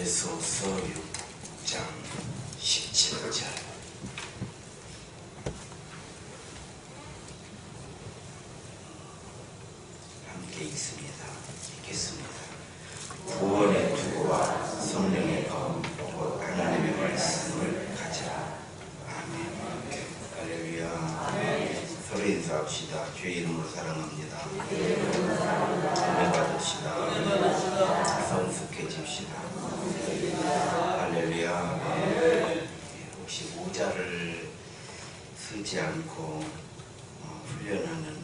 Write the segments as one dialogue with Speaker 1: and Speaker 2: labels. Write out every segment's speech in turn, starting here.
Speaker 1: 에베소서 6장 17절. 함께 읽습니다. 읽겠습니다. 구원의 투구와 성령의 검, 곧 하나님의 말씀을 가지라. 아멘. 할렐루야. 서로 인사합시다. 주의 이름으로 사랑합니다. 은혜 받읍시다. 성숙해집시다. 할렐루야. 혹시 모자를 쓰지 않고 훈련하는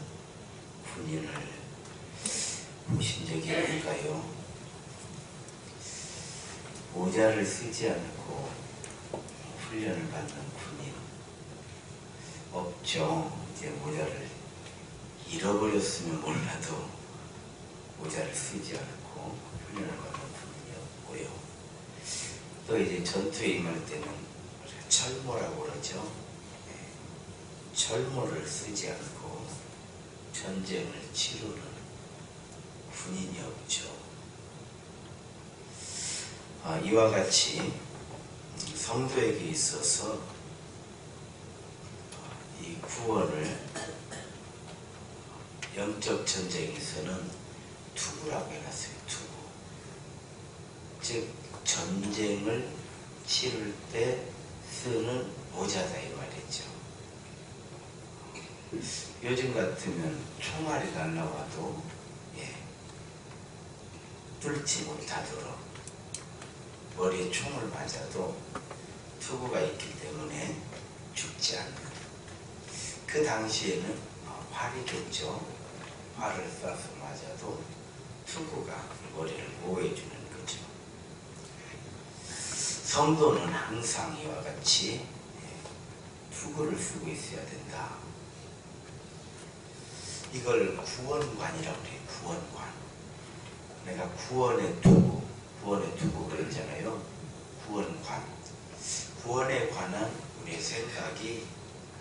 Speaker 1: 군인을 보신 적이 있을까요? 모자를 쓰지 않고 훈련을 받는 군인 없죠. 이제 모자를 잃어버렸으면 몰라도 모자를 쓰지 않고 훈련을 받는 군인이 없고요. 또 이제 전투에 임할 때는 철모라고 그러죠. 철모를 쓰지 않고 전쟁을 치르는 군인이 없죠. 이와 같이 성도에게 있어서 이 구원을 영적 전쟁에서는 투구라고 해놨어요. 투구. 즉 전쟁을 치를 때 쓰는 모자다 이 말이죠. 요즘 같으면 총알이 날라와도 뚫지 못하도록 머리에 총을 맞아도 투구가 있기 때문에 죽지 않는. 그 당시에는 활이겠죠. 활을 쏴서 맞아도 투구가 머리를 보호해주는 거죠. 성도는 항상 이와 같이 투구를 쓰고 있어야 된다. 이걸 구원관이라고 해요. 구원관. 내가 구원의 투구, 구원의 투구 그랬잖아요. 구원관. 구원에 관한 우리의 생각이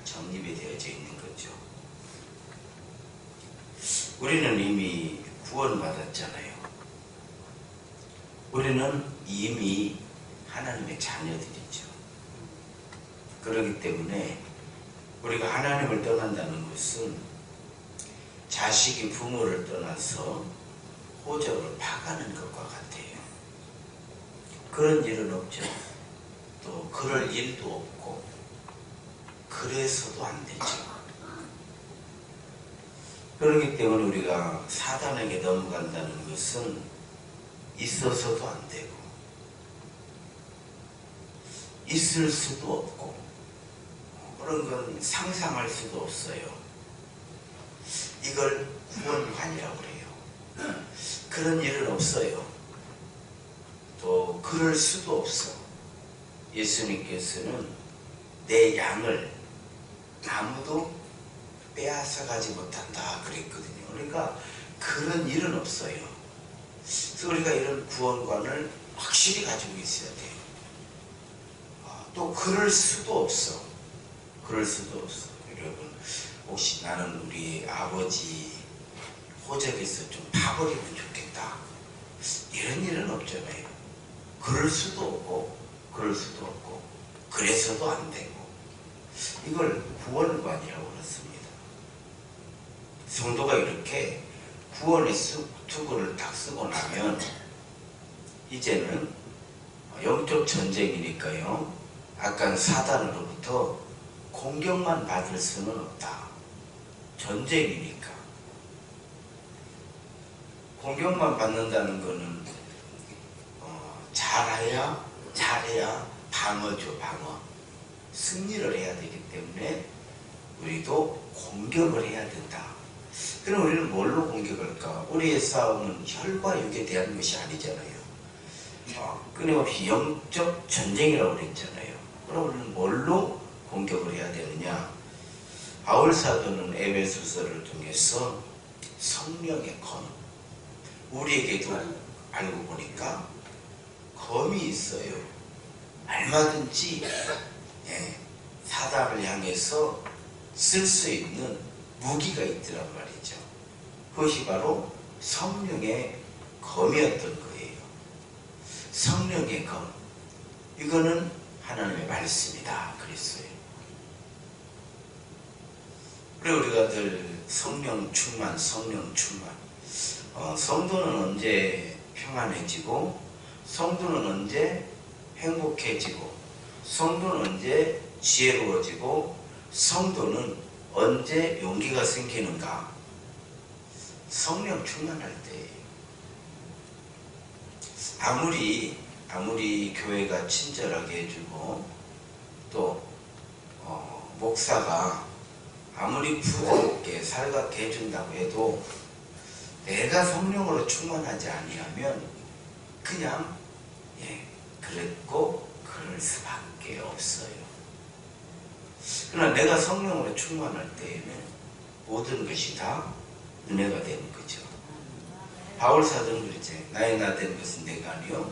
Speaker 1: 정립이 되어져 있는 거죠. 우리는 이미 구원받았잖아요. 우리는 이미 하나님의 자녀들이죠. 그렇기 때문에 우리가 하나님을 떠난다는 것은 자식이 부모를 떠나서 호적을 파가는 것과 같아요. 그런 일은 없죠. 또 그럴 일도 없고 그래서도 안 되죠. 그렇기 때문에 우리가 사단에게 넘어간다는 것은 있어서도 안 되고 있을 수도 없고 그런 건 상상할 수도 없어요. 이걸 구원관이라고 그래요. 그런 일은 없어요. 또 그럴 수도 없어. 예수님께서는 내 양을 아무도 빼앗아 가지 못한다 그랬거든요. 그러니까 그런 일은 없어요. 그래서 우리가 이런 구원관을 확실히 가지고 있어야 돼요. 또 그럴 수도 없어. 그럴 수도 없어. 여러분, 혹시 나는 우리 아버지 호적에서 좀 파버리면 좋겠다. 이런 일은 없잖아요. 그럴 수도 없고 그럴 수도 없고 그래서도 안 되고. 이걸 구원관이라고 그랬습니다. 성도가 이렇게 구원의 투구를 딱 쓰고 나면 이제는 영적 전쟁이니까요. 아까 사단으로부터 공격만 받을 수는 없다. 전쟁이니까. 공격만 받는다는 것은 잘해야 방어죠. 방어. 승리를 해야 되기 때문에 우리도 공격을 해야 된다. 그럼 우리는 뭘로 공격할까? 우리의 싸움은 혈과 육에 대한 것이 아니잖아요. 끊임없이 영적 전쟁이라고 그랬잖아요. 그럼 우리는 뭘로 공격을 해야 되느냐? 바울 사도는 에베소서를 통해서 성령의 검, 우리에게도 알고 보니까 검이 있어요. 얼마든지 사단을 향해서 쓸 수 있는 무기가 있더란 말이죠. 그것이 바로 성령의 검이었던 거예요. 성령의 검, 이거는 하나님의 말씀이다 그랬어요. 그래 우리가 늘 성령 충만, 성령 충만. 성도는 언제 평안해지고, 성도는 언제 행복해지고, 성도는 언제 지혜로워지고, 성도는 언제 용기가 생기는가? 성령 충만할 때예요. 아무리 교회가 친절하게 해주고 또 목사가 아무리 부드럽게 살갑게 해준다고 해도 내가 성령으로 충만하지 아니하면 그냥 그랬고 그럴 수밖에 없어요. 그러나 내가 성령으로 충만할 때에는 모든 것이 다 은혜가 되는 거죠. 바울 사도는 그랬지. 나의 나 된 것은 내가 아니요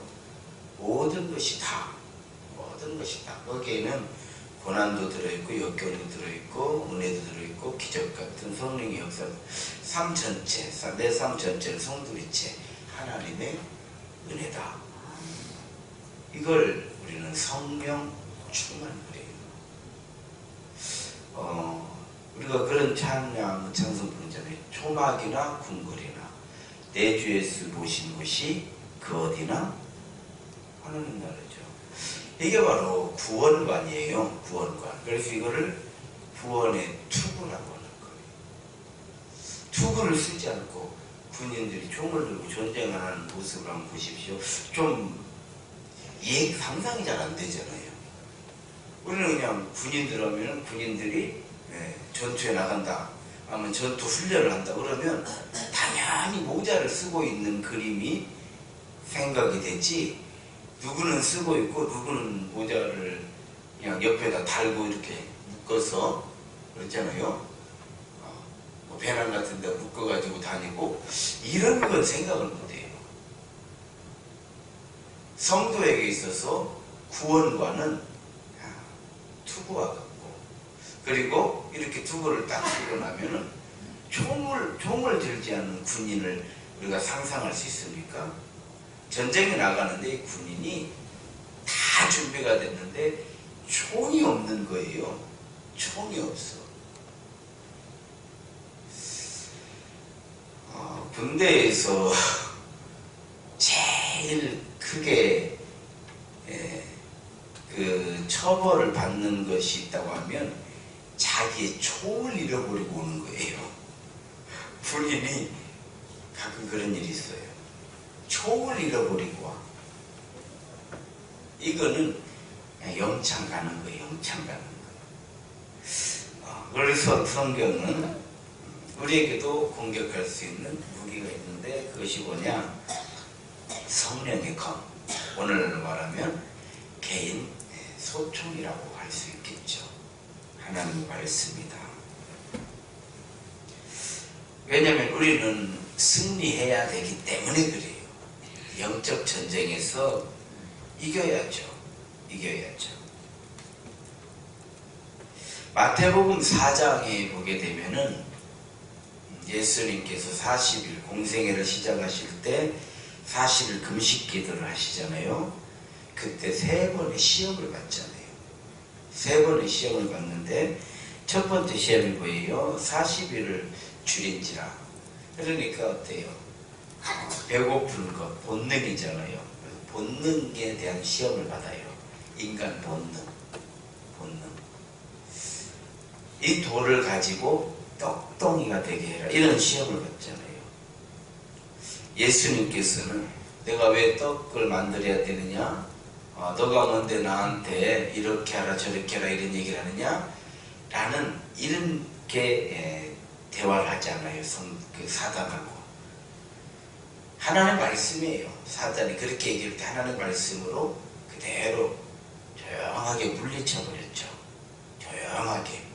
Speaker 1: 모든 것이 다 거기에는 고난도 들어있고 역경도 들어있고 은혜도 들어있고 기적 같은 성령의 역사, 삶 전체, 내 삶 전체를 성도리체 하나님의 은혜다. 이걸 우리는 성령 충만 그래요. 우리가 그런 찬양 찬송 부르잖아요. 초막이나 궁궐이나 내 주 예수 모신 곳이 그 어디나 하나님 나라죠. 이게 바로 구원관이에요. 구원관. 그래서 이거를 구원의 투구라고 하는 거예요. 투구를 쓰지 않고 군인들이 총을 들고 전쟁하는 모습을 한번 보십시오. 좀 상상이 잘 안 되잖아요. 우리는 그냥 군인들 하면 군인들이 전투에 나간다 하면 전투 훈련을 한다 그러면 당연히 모자를 쓰고 있는 그림이 생각이 되지, 누구는 쓰고 있고 누구는 모자를 그냥 옆에다 달고 이렇게 묶어서 그렇잖아요. 뭐 배낭 같은 데 묶어가지고 다니고 이런 건 생각을 못해요. 성도에게 있어서 구원과는 투구와 같고, 그리고 이렇게 투구를 딱 쓰고 나면은 총을 들지 않는 군인을 우리가 상상할 수 있습니까? 전쟁에 나가는데 이 군인이 다 준비가 됐는데 총이 없는 거예요. 총이 없어. 군대에서 제일 크게 그 처벌을 받는 것이 있다고 하면 자기의 총을 잃어버리고 오는 거예요. 군인이 가끔 그런 일이 있어요. 총을 잃어버리고 와. 이거는 영창 가는 거예요. 영창 가는 거. 그래서 성경은 우리에게도 공격할 수 있는 무기가 있는데 그것이 뭐냐? 성령의 검. 오늘 말하면 개인 소총이라고 할 수 있겠죠. 하나님의 말씀이다. 왜냐하면 우리는 승리해야 되기 때문에 그래요. 영적 전쟁에서 이겨야죠. 마태복음 4장에 보게 되면은 예수님께서 40일 공생애를 시작하실 때 40일 금식 기도를 하시잖아요. 그때 3번의 시험을 받잖아요. 3번의 시험을 받는데 첫 번째 시험이 뭐예요? 40일을 줄인지라. 그러니까 어때요? 배고픈 것, 본능이잖아요. 본능에 대한 시험을 받아요. 인간 본능. 이 돌을 가지고 떡덩이가 되게 해라. 이런 시험을 받잖아요. 예수님께서는 내가 왜 떡을 만들어야 되느냐? 너가 뭔데 나한테 이렇게 하라 저렇게 하라 이런 얘기를 하느냐? 라는 이렇게 대화를 하지 않아요. 사단하고. 하나님의 말씀이에요. 사단이 그렇게 얘기할 때 하나님의 말씀으로 그대로 조용하게 물리쳐버렸죠. 조용하게.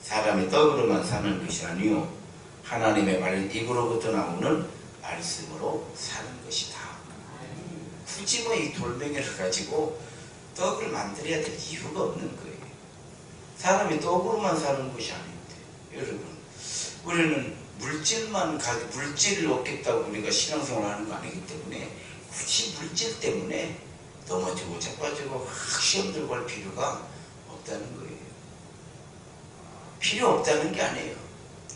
Speaker 1: 사람이 떡으로만 사는 것이 아니요 하나님의 입으로부터 나오는 말씀으로 사는 것이다. 굳이 뭐 이 돌멩이를 가지고 떡을 만들어야 될 이유가 없는 거예요. 사람이 떡으로만 사는 것이 아닌데, 여러분, 우리는 물질을 얻겠다고 우리가 신앙생활을 하는 거 아니기 때문에 굳이 물질 때문에 넘어지고 자빠지고 막 시험 들고 할 필요가 없다는 거예요. 필요 없다는 게 아니에요.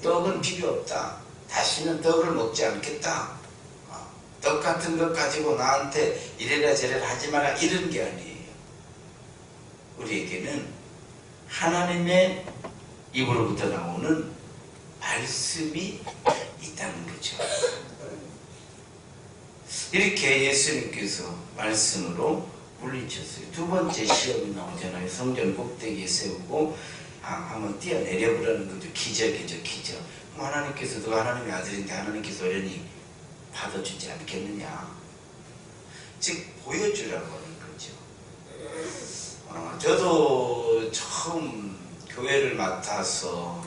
Speaker 1: 떡은 필요 없다. 다시는 떡을 먹지 않겠다. 떡 같은 것 가지고 나한테 이래라 저래라 하지 마라 이런 게 아니에요. 우리에게는 하나님의 입으로부터 나오는 말씀이 있다는 거죠. 이렇게 예수님께서 말씀으로 물리쳤어요. 두 번째 시험이 나오잖아요. 성전 꼭대기에 세우고 한번 뛰어내려보라는 거죠. 기적이죠, 기적. 하나님께서 너 하나님의 아들인데 하나님께서 어련히 받아주지 않겠느냐. 즉 보여주라고 하는 거죠. 저도 처음 교회를 맡아서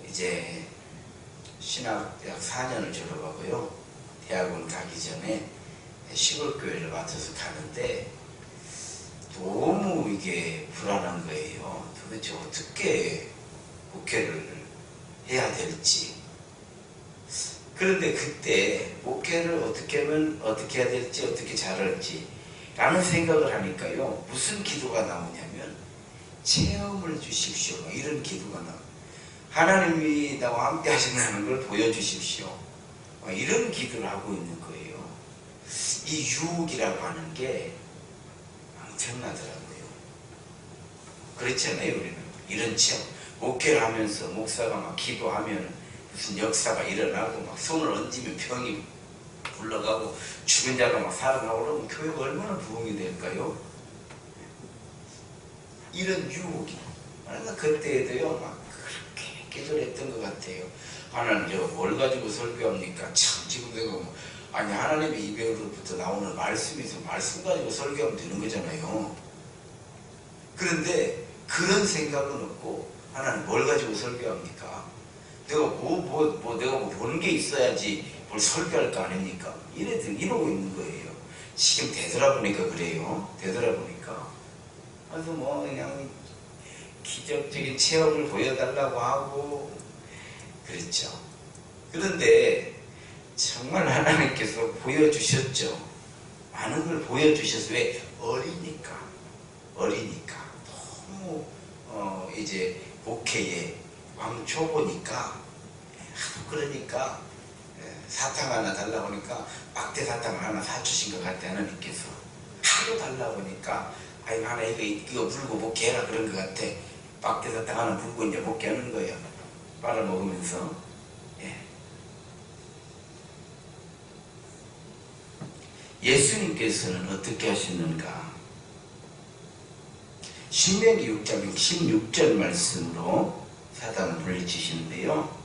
Speaker 1: 이제 신학대학 4년을 졸업하고요. 대학원 가기 전에 시골교회를 맡아서 가는데 너무 이게 불안한 거예요. 도대체 어떻게 목회를 해야 될지. 그런데 그때 목회를 어떻게 하면 어떻게 해야 될지 어떻게 잘할지 라는 생각을 하니까요. 무슨 기도가 나오냐면 체험을 주십시오. 이런 기도가 나와요. 하나님이 나와 함께 하신다는 걸 보여주십시오. 이런 기도를 하고 있는 거예요. 이 유혹이라고 하는 게 엄청나더라고요. 그렇잖아요. 우리는 이런 체험 목회를 하면서 목사가 막 기도하면 무슨 역사가 일어나고 막 손을 얹으면 병이 불러가고 죽은 자가 막 살아나고 그러면 교회가 얼마나 부흥이 될까요? 이런 유혹이 그때에도요 막 그렇게 기도를 했던 것 같아요. 하나님 뭘 가지고 설교합니까? 참 지금 내가 아니 하나님의 입으로부터 나오는 말씀이 있어 말씀 가지고 설교하면 되는 거잖아요. 그런데 그런 생각은 없고 하나님 뭘 가지고 설교합니까? 내가 내가 보는 게 있어야지 뭘 설교할 거 아닙니까? 이러고 있는 거예요. 지금 되돌아보니까 그래요. 되돌아보니까. 그래서 그냥 기적적인 체험을 보여달라고 하고 그랬죠. 그런데 정말 하나님께서 보여주셨죠. 많은 걸 보여주셔서 왜? 어리니까. 너무 이제 목회에 왕초보니까 하도 그러니까 사탕 하나 달라고 하니까 막대 사탕을 하나 사주신 것 같아. 하나님께서 하도 달라고 하니까 아이 하나 이거 물고 목회해라 그런 것 같아. 막대 사탕 하나 물고 이제 목회하는 거예요. 빨아먹으면서. 예수님께서는 어떻게 하셨는가? 신명기 6장 16절 말씀으로 사단을 물리치시는데요.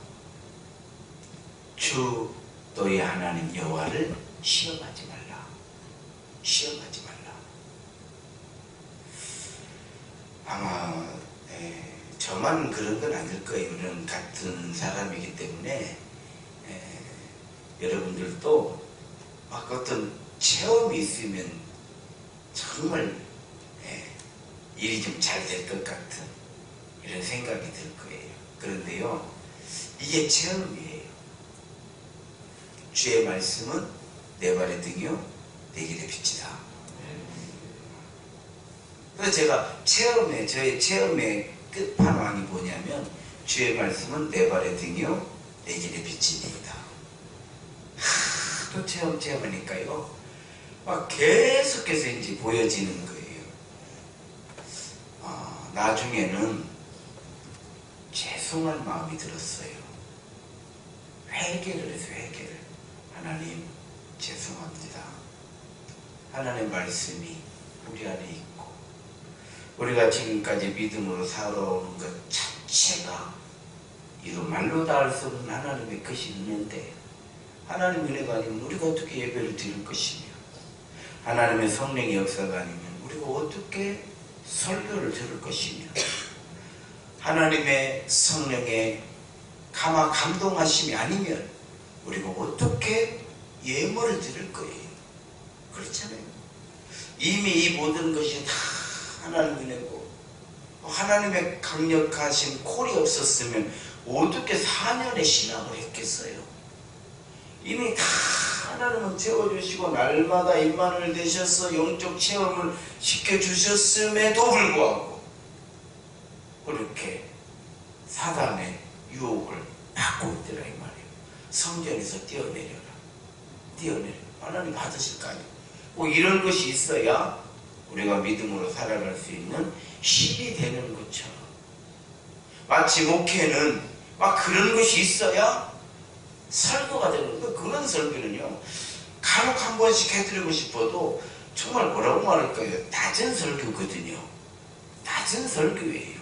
Speaker 1: 주 너희 하나님 여호와를 시험하지 말라. 시험하지 말라. 아마 저만 그런 건 아닐 거예요. 우리는 같은 사람이기 때문에 여러분들도 막 어떤 체험이 있으면 정말 일이 좀 잘 될 것 같은 이런 생각이 들 거예요. 그런데요, 이게 체험이에요. 주의 말씀은 내 발의 등이요 내 길의 빛이다. 그래서 제가 저의 체험의 끝판왕이 뭐냐면 주의 말씀은 내 발의 등이요 내 길의 빛이니이다. 또 체험하니까요 막 계속해서 이제 보여지는 거예요. 나중에는 죄송한 마음이 들었어요. 회개를 해서 회개를. 하나님 죄송합니다. 하나님의 말씀이 우리 안에 있고 우리가 지금까지 믿음으로 살아오는 것 자체가 이루 말로 다 할 수 없는 하나님의 것이 있는데 하나님 은혜가 아니면 우리가 어떻게 예배를 드릴 것이며 하나님의 성령의 역사가 아니면 우리가 어떻게 설교를 들을 것이며 하나님의 성령의 감동하심이 아니면 우리가 어떻게 예물을 드릴 거예요. 그렇잖아요. 이미 이 모든 것이 다 하나님 은혜고 하나님의 강력하신 콜이 없었으면 어떻게 4년의 신앙을 했겠어요. 이미 다 하나님은 채워주시고 날마다 임마누엘 되셔서 영적 체험을 시켜주셨음에도 불구하고 그렇게 사단의 유혹을 받고 있더라 이 말이에요. 성전에서 뛰어내려라. 하나님 받으실 거 아니에요. 뭐 이런 것이 있어야 우리가 믿음으로 살아갈 수 있는 힘이 되는 것처럼, 마치 목회는 막 그런 것이 있어야 설교가 되는 거. 그런 설교는요 간혹 한 번씩 해드리고 싶어도 정말 뭐라고 말할까요? 낮은 설교거든요. 낮은 설교예요.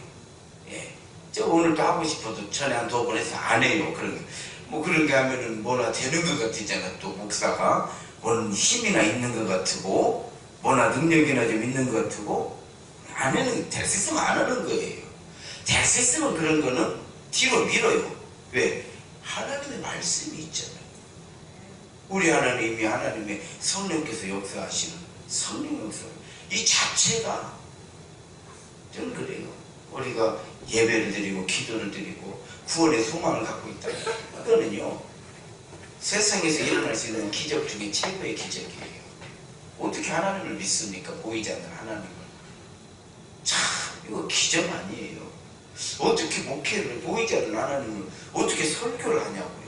Speaker 1: 예. 저 오늘도 하고 싶어도 전에 한 2번 해서 안 해요. 그런 게. 뭐 그런 게 하면은 뭐나 되는 것 같잖아. 또 목사가 뭔 힘이나 있는 것 같고 뭐나 능력이나 좀 있는 것 같고, 안 하는, 될 수 있으면 안 하는 거예요. 될 수 있으면 그런 거는 뒤로 밀어요. 왜? 하나님의 말씀이 있잖아요. 우리 하나님이 하나님의 성령께서 역사하시는 성령 역사, 이 자체가 저는 그래요. 우리가 예배를 드리고 기도를 드리고 구원의 소망을 갖고 있다. 그거는요 세상에서 일어날 수 있는 기적 중에 최고의 기적이에요. 어떻게 하나님을 믿습니까? 보이지 않는 하나님을. 참 이거 기적 아니에요. 어떻게 목회를, 보이지 않는 하나님을 어떻게 설교를 하냐고요.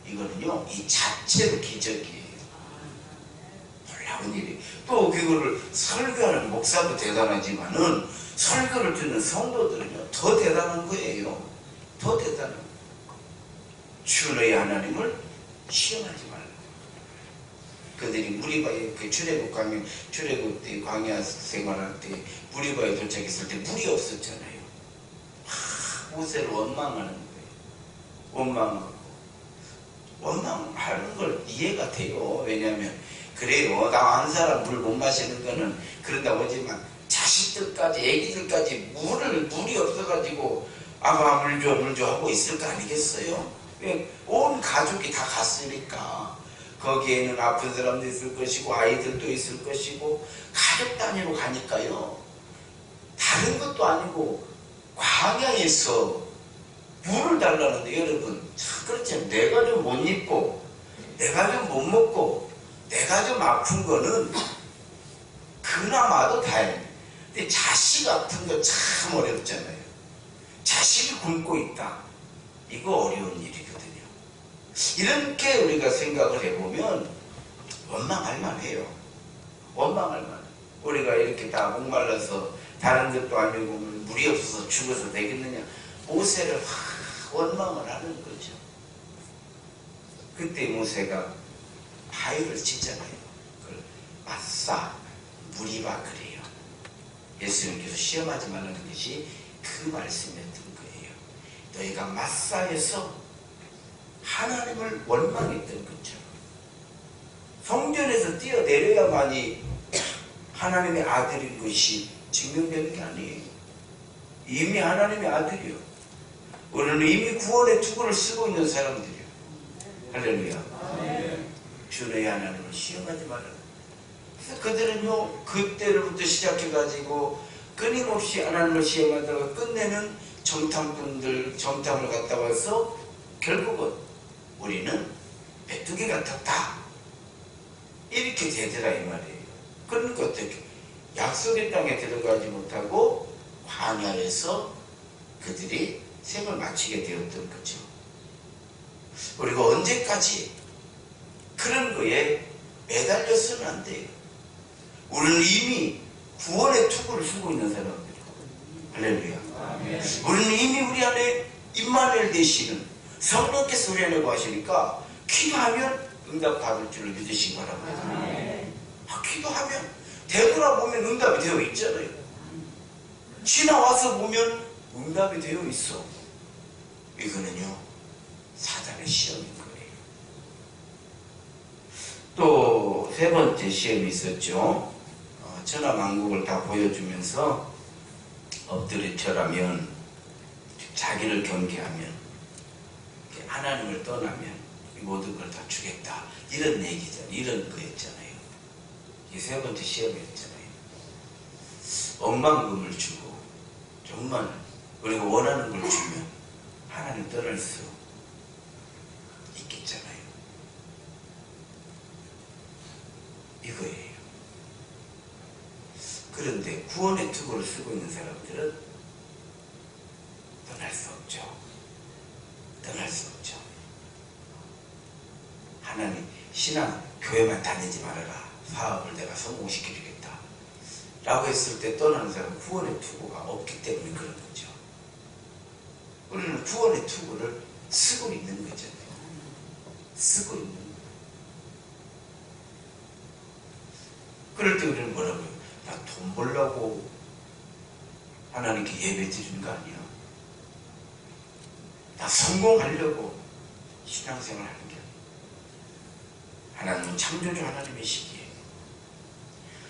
Speaker 1: 이거는요 이 자체로 기적이에요. 놀라운 일이에요. 또 그거를 설교하는 목사도 대단하지만은 설교를 듣는 성도들은요 더 대단한 거예요. 더 대단한 거예요. 주 너희 하나님을 시험하지 말라. 그들이 무리바에 그 출애굽 때 광야 생활할 때 무리바에 도착했을 때 물이 없었잖아요. 모세를 원망하는 거예요. 원망하는 걸 이해가 돼요. 왜냐하면 그래요. 나 한 사람 물 못 마시는 거는 그런다고 하지만 자식들까지 애기들까지 물이 없어가지고 아빠 물 줘 하고 있을 거 아니겠어요? 온 가족이 다 갔으니까 거기에는 아픈 사람도 있을 것이고 아이들도 있을 것이고 가족 단위로 가니까요. 다른 것도 아니고 광야에서 물을 달라는데 여러분 참 그렇지. 내가 좀 못 입고 내가 좀 못 먹고 내가 좀 아픈 거는 그나마도 다행이에요. 근데 자식 아픈 거 참 어렵잖아요. 자식이 굶고 있다. 이거 어려운 일이거든요. 이렇게 우리가 생각을 해보면 원망할 만해요. 원망할 만해. 우리가 이렇게 다 목말라서 다른 것도 아니고 물이 없어서 죽어서 되겠느냐. 모세를 원망을 하는 거죠. 그때 모세가 바위를 짓잖아요. 그걸 마사 무리바 그래요. 예수님께서 시험하지 말라는 것이 그 말씀이었던 거예요. 너희가 마사에서 하나님을 원망했던 것처럼 성전에서 뛰어내려야만이 하나님의 아들인 것이 증명되는 게 아니에요. 이미 하나님의 아들이요. 우리는 이미 구원의 투구를 쓰고 있는 사람들이요. 할렐루야. 주의 하나님을 시험하지 말라. 그래서 그들은요 그때로부터 시작해가지고 끊임없이 하나님을 시험하다가 끝내는 정탐을 갔다 와서 결국은 우리는 메뚜기 같았다 이렇게 되더라 이 말이에요. 그러니까 어떻게 약속의 땅에 들어가지 못하고 광야에서 그들이 생을 마치게 되었던 거죠. 우리가 언제까지 그런 거에 매달려서는 안 돼요. 우리는 이미 구원의 투구를 쓰고 있는 사람들이고. 할렐루야. 우리는 이미 우리 안에 임마누엘 되시는 성령께서 우리 안에 거하시니까 기도하면 응답받을 줄을 믿으시기 바랍니다. 기도하면 되돌아보면 응답이 되어 있잖아요. 지나와서 보면 응답이 되어 있어. 이거는요 사단의 시험인 거예요. 또 세 번째 시험이 있었죠. 천하만국을 다 보여주면서 엎드려 절하면 자기를 경계하면 하나님을 떠나면 이 모든 걸 다 주겠다 이런 얘기잖아요. 이런 거였잖아요. 이게 세 번째 시험이었잖아요. 억만금을 주고 정말 우리가 원하는 걸 주면 하나님 떠날 수 있겠잖아요. 이거예요. 그런데 구원의 투구를 쓰고 있는 사람들은 떠날 수 없죠. 떠날 수 없죠. 하나님, 신앙, 교회만 다니지 말아라. 사업을 내가 성공시켜주겠다. 라고 했을 때 떠나는 사람은 구원의 투구가 없기 때문에 그런 거죠. 우리는 구원의 투구를 쓰고 있는 거잖아요. 쓰고 있는 거예요. 그럴 때 우리는 뭐라고요? 나 돈 벌려고 하나님께 예배 드리는 거 아니야? 나 성공하려고 신앙생활 하는 게 아니야. 하나님은 창조주 하나님이시기에,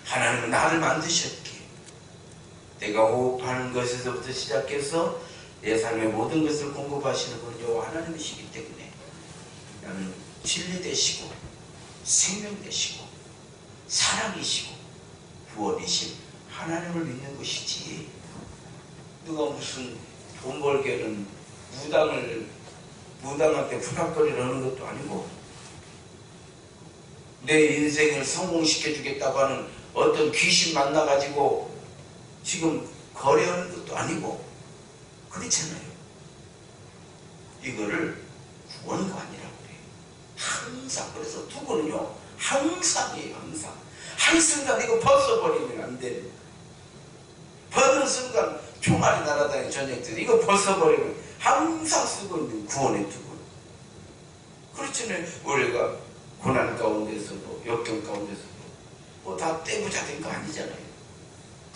Speaker 1: 하나님은 나를 만드셨기에, 내가 호흡하는 것에서부터 시작해서 내 삶의 모든 것을 공급하시는 분은 여호와 하나님이시기 때문에 나는 진리 되시고 생명 되시고 사랑이시고 구원이신 하나님을 믿는 것이지, 누가 무슨 돈 벌게는 무당한테 푸닥거리를 하는 것도 아니고, 내 인생을 성공시켜 주겠다고 하는 어떤 귀신 만나가지고 지금 거래하는 것도 아니고 그렇잖아요. 이거를 구원가 아니라고 그래요. 항상. 그래서 투구는요 항상이에요. 항상. 한순간 이거 벗어버리면 안 돼요. 벗는 순간 총알이 날아다니는 전쟁터, 이거 벗어버리면 항상 쓰고 있는 구원의 투구. 그렇잖아요. 우리가 고난 가운데서도 역경 가운데서도 뭐 다 떼부자 된 거 아니잖아요.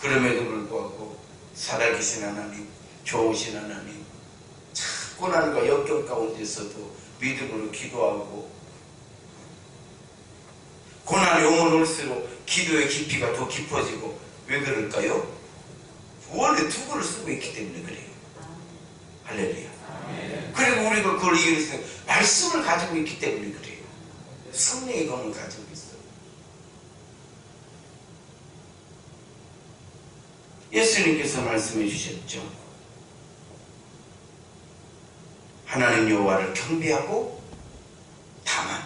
Speaker 1: 그럼에도 불구하고 살아계신 하나님, 좋으신 하나님, 참 고난과 역경 가운데서도 믿음으로 기도하고, 고난이 오면 올수록 기도의 깊이가 더 깊어지고. 왜 그럴까요? 원래 투구를 쓰고 있기 때문에 그래요. 할렐루야. 그리고 우리가 그걸 이해해서 말씀을 가지고 있기 때문에 그래요. 성령의 검을 가지고 있어요. 예수님께서 말씀해 주셨죠. 하나님 여호와를 경배하고 다만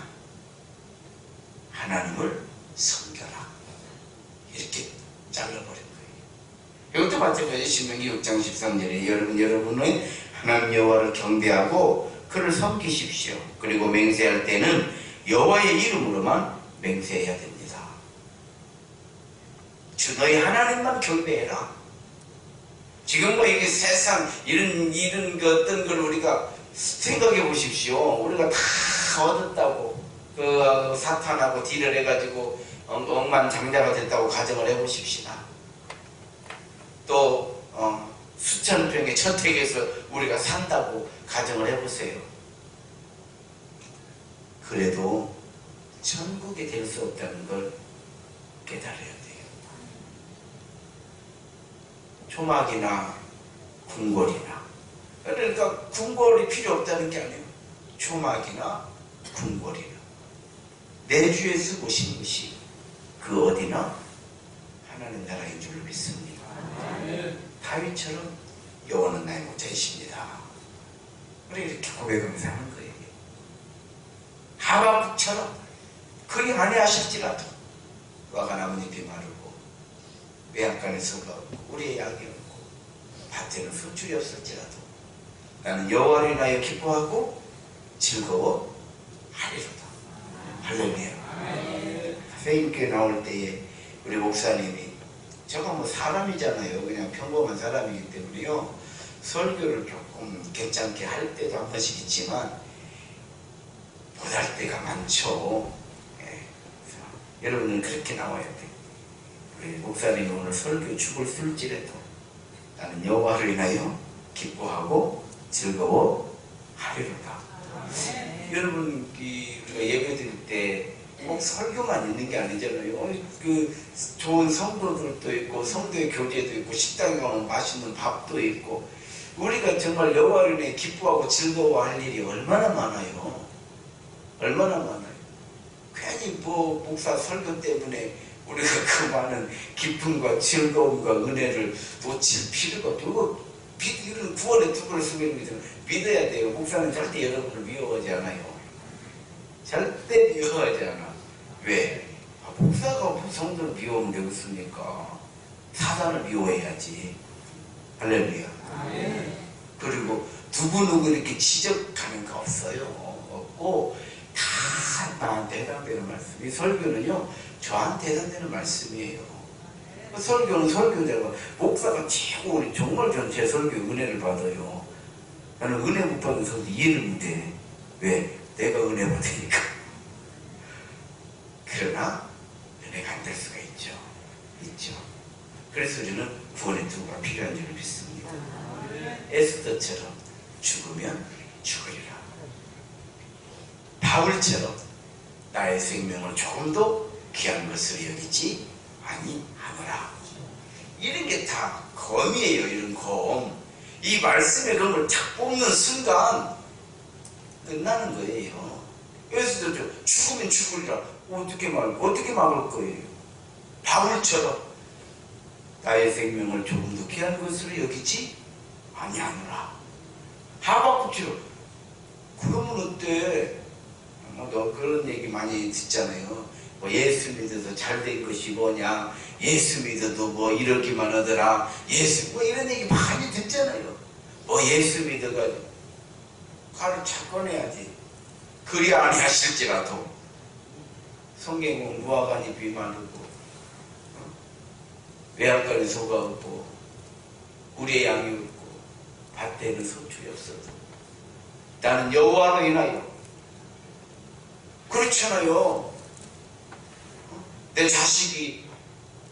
Speaker 1: 하나님을 섬겨라. 이렇게 잘라버린 거예요. 이것도 마찬가지로 신명기 6장 13절에 여러분은 하나님 여호와를 경배하고 그를 섬기십시오. 그리고 맹세할 때는 여호와의 이름으로만 맹세해야 됩니다. 주 너희 하나님만 경배해라. 지금 뭐 이게 세상 이런 어떤 걸 우리가 생각해 보십시오. 우리가 다 얻었다고 그 사탄하고 딜을 해가지고 억만장자가 됐다고 가정을 해보십시다. 또 수천 평의 저택에서 우리가 산다고 가정을 해보세요. 그래도 천국에 될 수 없다는 걸 깨달아야 돼요. 초막이나 궁궐이나, 그러니까 궁궐이 필요 없다는 게 아니에요. 초막이나 궁궐이나 내 주에 쓰고 오신 것이 그 어디나 하나님 나라인 줄로 믿습니다. 다윗처럼 여호와는 나의 목자이십니다. 그래 이렇게 고백하면서 하는 거예요. 하박국처럼 그리 많이 하실지라도 와가 나뭇잎이 마르고 외양간에 서가 없고 우리의 약이 없고 밭에는 소출이 없을지라도 나는 여호와를 인하여 기뻐하고 즐거워 하리로다. 할렐루야. 선생님께 나올 때에 우리 목사님이, 제가 뭐 사람이잖아요. 그냥 평범한 사람이기 때문에요. 설교를 조금 괜찮게 할 때도 한 번씩 있지만 못할 때가 많죠. 예. 여러분은 그렇게 나와야 돼. 우리 목사님이 오늘 설교 축을 쓸지라도 나는 여호와를 인하여 기뻐하고 즐거워 하리로다. 여러분 우리가 예배 드릴 때 꼭 설교만 있는 게 아니잖아요. 그 좋은 성도들도 있고 성도의 교제도 있고 식당에 가면 맛있는 밥도 있고 우리가 정말 여호와를 인해 기뻐하고 즐거워할 일이 얼마나 많아요. 얼마나 많아요. 괜히 뭐 목사 설교 때문에 우리가 그 많은 기쁨과 즐거움과 은혜를 놓칠 필요가 없고, 이런 구원의 투구를 쓰고 있는 것은 믿어야 돼요. 목사는 절대 여러분을 미워하지 않아요. 절대 미워하지 않아. 왜? 목사가 성도를 미워하면 되겠습니까? 사단을 미워해야지. 할렐루야. 그리고 누구누구 이렇게 지적하는 거 없어요. 없고 다 나한테 해당되는 말씀. 이 설교는요 저한테 해당되는 말씀이에요. 설교는 설교대로 목사가 최고 우리 정말 전체 설교 은혜를 받아요. 나는 은혜 못 받은 성도 이해를 못해. 왜? 내가 은혜 받으니까. 그러나 은혜가 안 될 수가 있죠. 그래서 우리는 구원의 투구가 필요한 줄을 믿습니다. 에스더처럼 죽으면 죽으리라. 바울처럼 나의 생명을 조금도 귀한 것으로 여기지 아니하노라. 이런 게 다 검이에요. 이런 검. 이 말씀의 검을 탁 뽑는 순간 끝나는 거예요. 에스더처럼 죽으면 죽으리라. 어떻게 막을 거예요? 바울처럼 나의 생명을 조금도 귀한 것으로 여기지 아니하노라. 하박국처럼 그러면 어때? 너 그런 얘기 많이 듣잖아요. 뭐 예수 믿어서 잘된 것이 뭐냐? 예수 믿어도 뭐 이러기만 하더라. 예수 뭐 이런 얘기 많이 듣잖아요. 뭐 예수 믿어가지고 칼을 찾아내야지. 그리 아니하실지라도 성경은 무화과잎이 비마르고 외양간에 소가 없고 우리의 양이 없고 밭에는 소출이 없어도 나는 여호와로 인하여 그렇잖아요. 내 자식이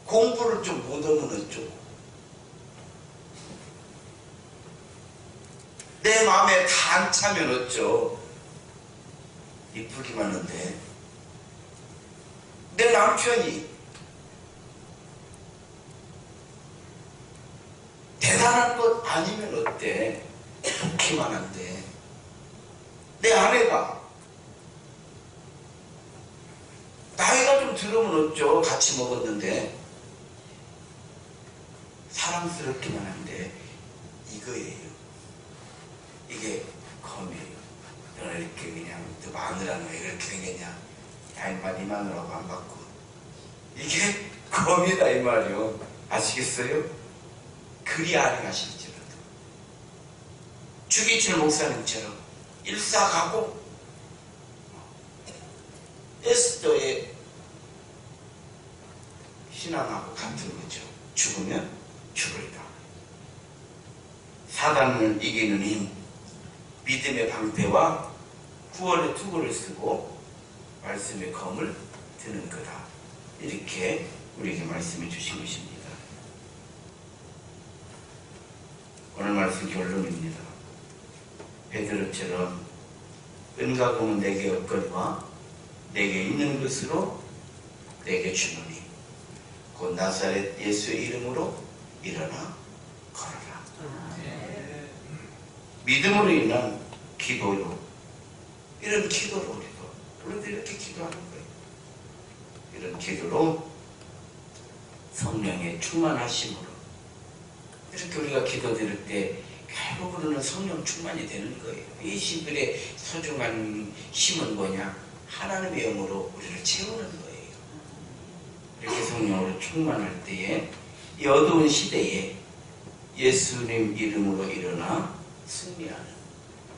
Speaker 1: 공부를 좀 못하면 어쩌고 내 마음에 다 안 차면 어쩌. 이쁘기만 한데 내 남편이 대단한 것 아니면 어때? 좋기만 한데 내 아내가 나이가 좀 들으면 어쩌. 같이 먹었는데 사랑스럽기만 한데 이거예요. 이게 검이에요. 너는 이렇게 그냥 너 마누라는 왜 그렇게 생겼냐? 야 인마 네 마누라고 안 받고 이게 검이다 이 말이요. 아시겠어요? 그리 아니하실지라도 주기철 목사님처럼 일사가고 에스더의 신앙하고 같은 거죠. 죽으면 죽으리다. 사단을 이기는 힘, 믿음의 방패와 구원의 투구를 쓰고 말씀의 검을 드는 거다. 이렇게 우리에게 말씀해 주신 것입니다. 오늘 말씀 결론입니다. 베드로처럼 은과 금은 내게 없거니와 내게 있는 것으로 내게 주노니 곧 나사렛 예수의 이름으로 일어나 걸어라. 믿음으로 인한 기도요. 이런 기도로 우리도 이렇게 기도하는 거예요. 이런 기도로 성령의 충만하심으로 이렇게 우리가 기도드릴 때 결국으로는 성령 충만이 되는 거예요. 이 신들의 소중한 힘은 뭐냐? 하나님의 영으로 우리를 채우는 거예요. 이렇게 성령으로 충만할 때에 이 어두운 시대에 예수님 이름으로 일어나 승리하는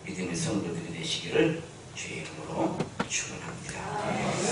Speaker 1: 믿음의 성도들이 되시기를 주의 이름으로 축원합니다.